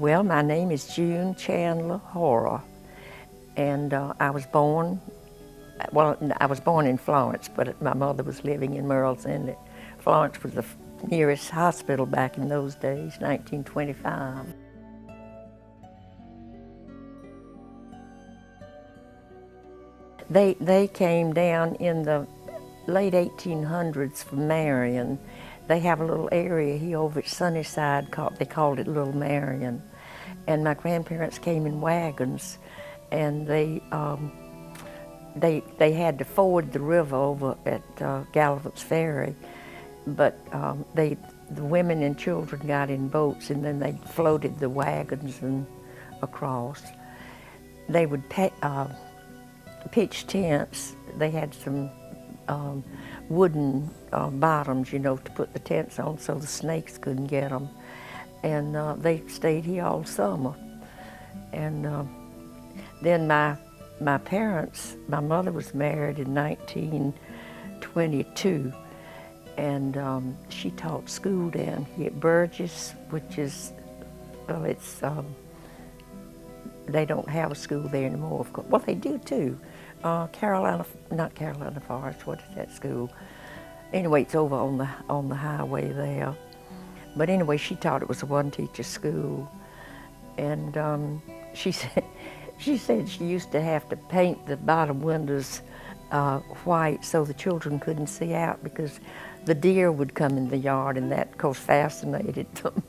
Well, my name is June Chandler Hora, and I was born in Florence, but my mother was living in Murrells Inlet. Florence was the nearest hospital back in those days, 1925. They came down in the late 1800s from Marion. They have a little area here over at Sunnyside, they called it Little Marion. And my grandparents came in wagons, and they had to ford the river over at Gallivan's Ferry, but the women and children got in boats, and then they floated the wagons and across. They would pitch tents. They had some wooden bottoms, you know, to put the tents on so the snakes couldn't get them. And they stayed here all summer. And then my parents, my mother was married in 1922, and she taught school down here at Burgess, which is, well, it's, they don't have a school there anymore, of course. Well, they do too. Not Carolina Forest, what is that school? Anyway, it's over on the highway there. But anyway, she taught it was a one-teacher school, and she said she used to have to paint the bottom windows white so the children couldn't see out, because the deer would come in the yard, and that, of course, fascinated them.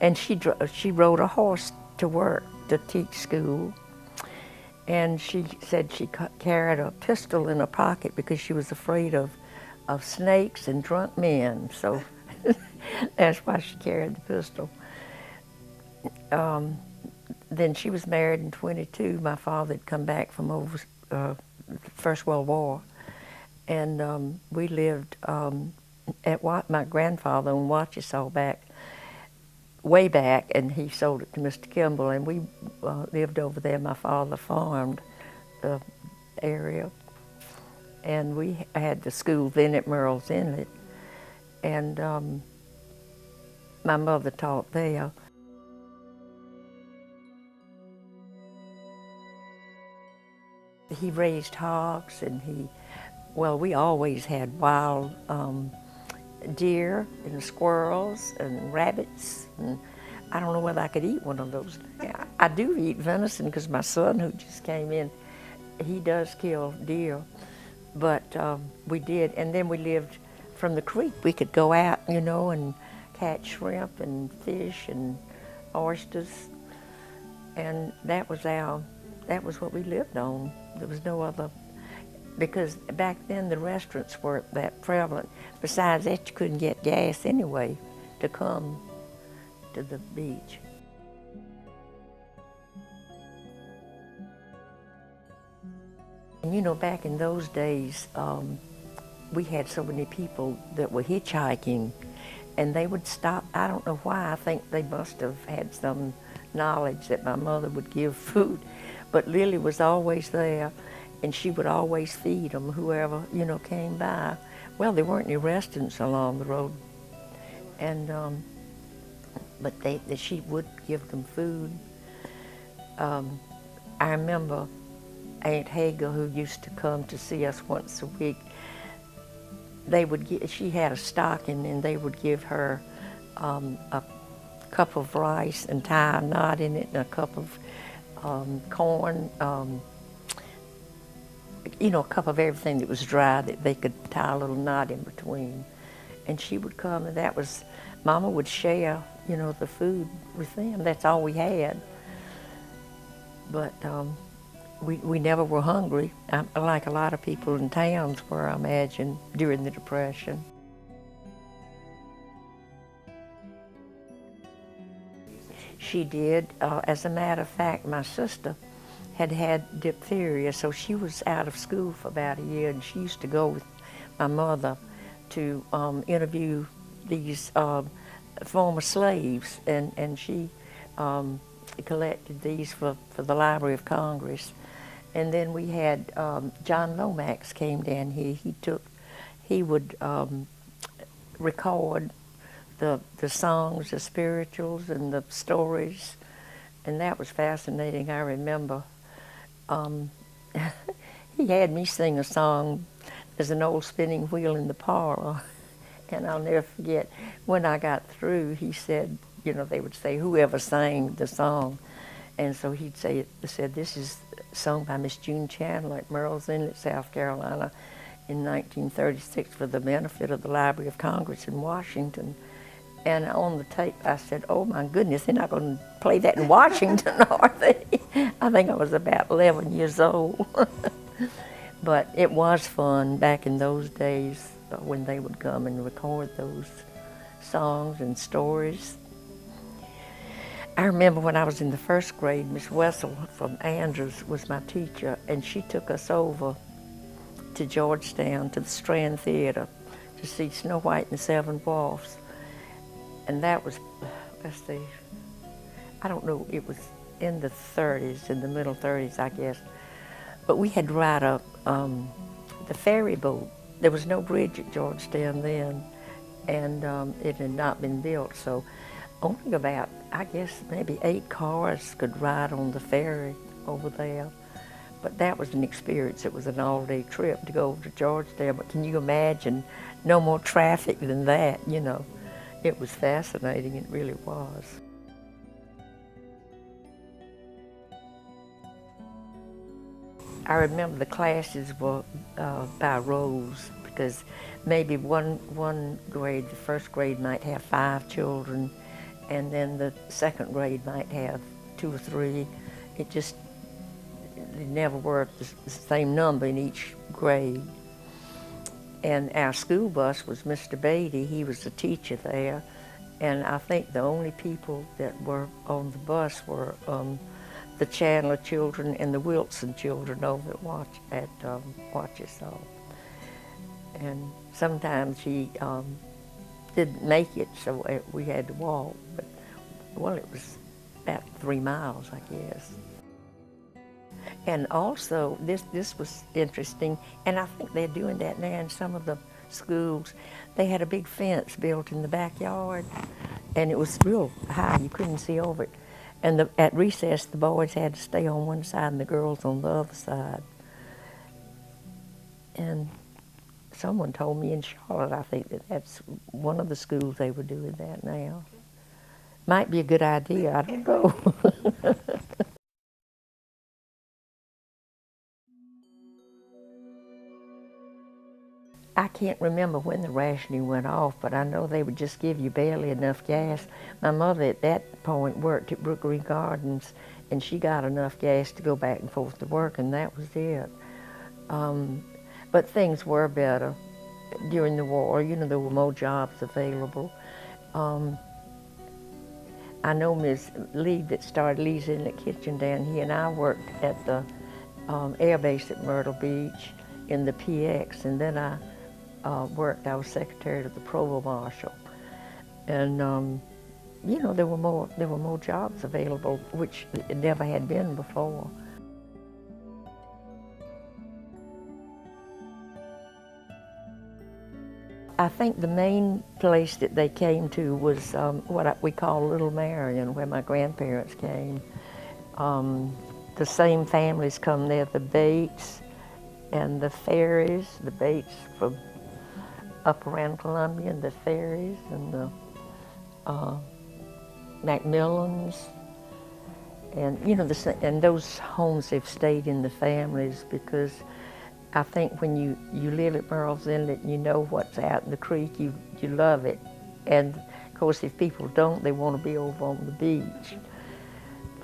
And she rode a horse to work to teach school, and she said she carried a pistol in her pocket because she was afraid of snakes and drunk men. So. That's why she carried the pistol. Then she was married in 22. My father had come back from over the First World War, and we lived at my grandfather in Waukesha way back, and he sold it to Mr. Kimball, and we lived over there. My father farmed the area, and we had the school then at Murrells Inlet. And my mother taught there. He raised hogs, and we always had wild deer and squirrels and rabbits, and I don't know whether I could eat one of those. I do eat venison because my son, who just came in, he does kill deer, but we did, and then we lived from the creek. We could go out, you know, and catch shrimp and fish and oysters, and that was what we lived on. There was no other, because back then the restaurants weren't that prevalent. Besides that, you couldn't get gas anyway to come to the beach. And you know, back in those days, we had so many people that were hitchhiking, and they would stop. I don't know why. I think they must have had some knowledge that my mother would give food, but Lily was always there, and she would always feed them, whoever, you know, came by. Well, there weren't any restaurants along the road, and but she would give them food. I remember Aunt Hager, who used to come to see us once a week. She had a stocking, and they would give her a cup of rice and tie a knot in it, and a cup of corn, you know, a cup of everything that was dry that they could tie a little knot in between. And she would come, and Mama would share, you know, the food with them. That's all we had. But we never were hungry, like a lot of people in towns were, I imagine, during the Depression. She did. As a matter of fact, my sister had diphtheria, so she was out of school for about a year, and she used to go with my mother to interview these former slaves, and she collected these for the Library of Congress. And then we had John Lomax came down here. He would record the songs, the spirituals, and the stories, and that was fascinating. I remember he had me sing a song. There's an old spinning wheel in the parlor, and I'll never forget when I got through. He said, you know, they would say whoever sang the song, and so he'd say, said this is sung by Miss June Chandler at Murrells Inlet, South Carolina, in 1936 for the benefit of the Library of Congress in Washington. And on the tape, I said, oh my goodness, they're not going to play that in Washington, are they? I think I was about 11 years old. But it was fun back in those days when they would come and record those songs and stories. I remember when I was in the first grade, Miss Wessel from Andrews was my teacher, and she took us over to Georgetown, to the Strand Theater, to see Snow White and the Seven Dwarfs. And that was, let's see, I don't know, it was in the 30s, in the middle 30s, I guess. But we had to ride the ferry boat. There was no bridge at Georgetown then, and it had not been built, so only about, I guess, maybe 8 cars could ride on the ferry over there. But that was an experience. It was an all-day trip to go over to Georgetown. But can you imagine no more traffic than that, you know? It was fascinating, it really was. I remember the classes were by rows, because maybe one grade, the first grade might have 5 children, and then the second grade might have 2 or 3. They never were the same number in each grade. And our school bus was Mr. Beatty. He was the teacher there. And I think the only people that were on the bus were the Chandler children and the Wilson children over at Wachesaw. And sometimes he didn't make it, so we had to walk. But, well, it was about 3 miles, I guess. And also, this was interesting, and I think they're doing that now in some of the schools. They had a big fence built in the backyard, and it was real high. You couldn't see over it. And at recess, the boys had to stay on one side and the girls on the other side. And someone told me in Charlotte, I think that's one of the schools they were doing that now. Might be a good idea, I don't know. I can't remember when the rationing went off, but I know they would just give you barely enough gas. My mother at that point worked at Brook Green Gardens, and she got enough gas to go back and forth to work, and that was it. But things were better during the war. You know, there were more jobs available. I know Ms. Lee that started Lee's Inlet Kitchen down here, and I worked at the air base at Myrtle Beach in the PX, and then I was secretary to the provost marshal. And you know, there were more jobs available, which it never had been before. I think the main place that they came to was what we call Little Marion, where my grandparents came. The same families come there, the Bates and the Ferries, the Bates from up around Columbia, and the Ferries and the Macmillans. And you know, and those homes have stayed in the families, because I think when you live at Murrells Inlet and you know what's out in the creek, you love it. And of course, if people don't, they want to be over on the beach.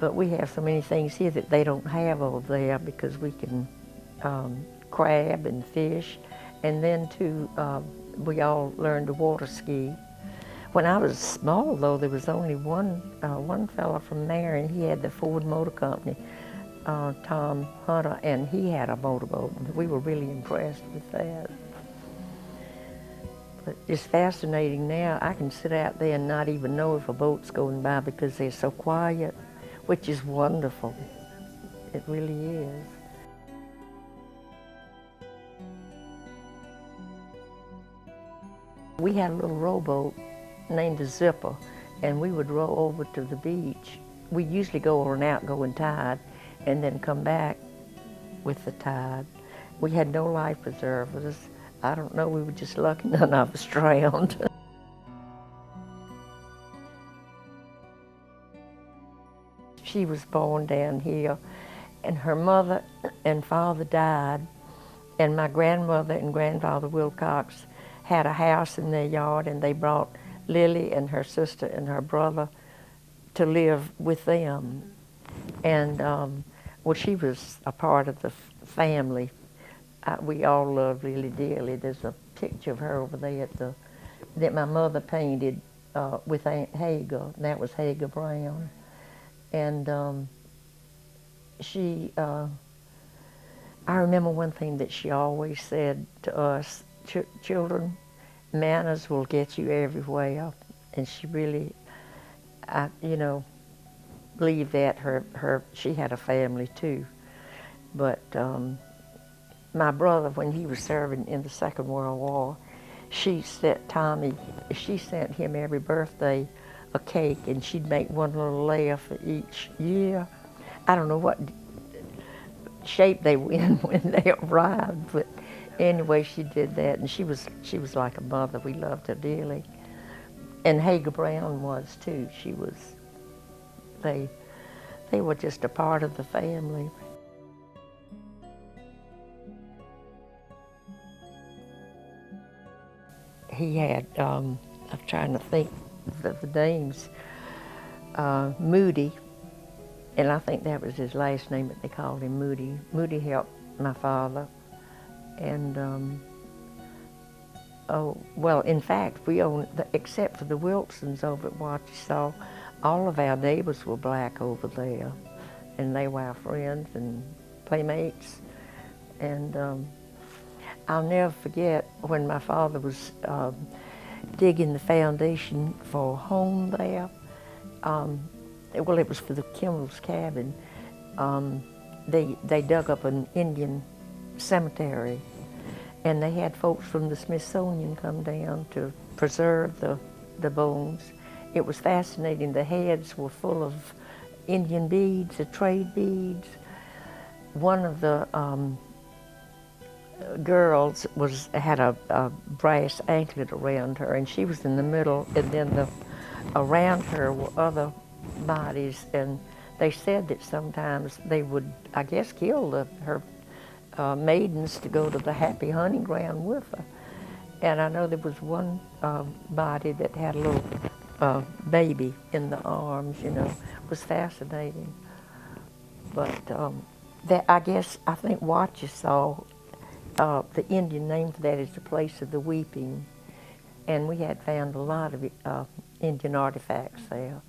But we have so many things here that they don't have over there, because we can crab and fish. And then too, we all learned to water ski. When I was small, though, there was only one fella from there, and he had the Ford Motor Company, Tom Hunter, and he had a motorboat. We were really impressed with that. But it's fascinating now. I can sit out there and not even know if a boat's going by, because they're so quiet, which is wonderful. It really is. We had a little rowboat named the Zipper, and we would row over to the beach. We usually go on an outgoing tide and then come back with the tide. We had no life preservers. I don't know, we were just lucky none of us drowned. She was born down here, and her mother and father died, and my grandmother and grandfather Wilcox had a house in their yard, and they brought Lily and her sister and her brother to live with them. And well, she was a part of the family. We all loved Lily dearly. There's a picture of her over there that my mother painted with Aunt Hager, and that was Hager Brown. And I remember one thing that she always said to us, children, manners will get you everywhere. And she really, you know, believed that. She had a family too. But my brother, when he was serving in the Second World War, she sent him every birthday a cake, and she'd make one little layer for each year. I don't know what shape they were in when they arrived, but anyway, she did that, and she was like a mother. We loved her dearly. And Hager Brown was too. They were just a part of the family. He had, I'm trying to think of the names, Moody, and I think that was his last name, but they called him Moody. Moody helped my father, and oh, well, in fact, we owned, except for the Wilsons over at Waukesha, all of our neighbors were black over there, and they were our friends and playmates. And I'll never forget when my father was digging the foundation for a home there. Well, it was for the Kimball's cabin. They dug up an Indian cemetery, and they had folks from the Smithsonian come down to preserve the bones. It was fascinating. The heads were full of Indian beads, the trade beads. One of the girls had a brass anklet around her, and she was in the middle, and then around her were other bodies, and they said that sometimes they would, I guess, kill her maidens to go to the happy hunting ground with her. And I know there was one body that had a little baby in the arms, you know. It was fascinating. But I think Waukesha, the Indian name for that is the place of the weeping. And we had found a lot of Indian artifacts there.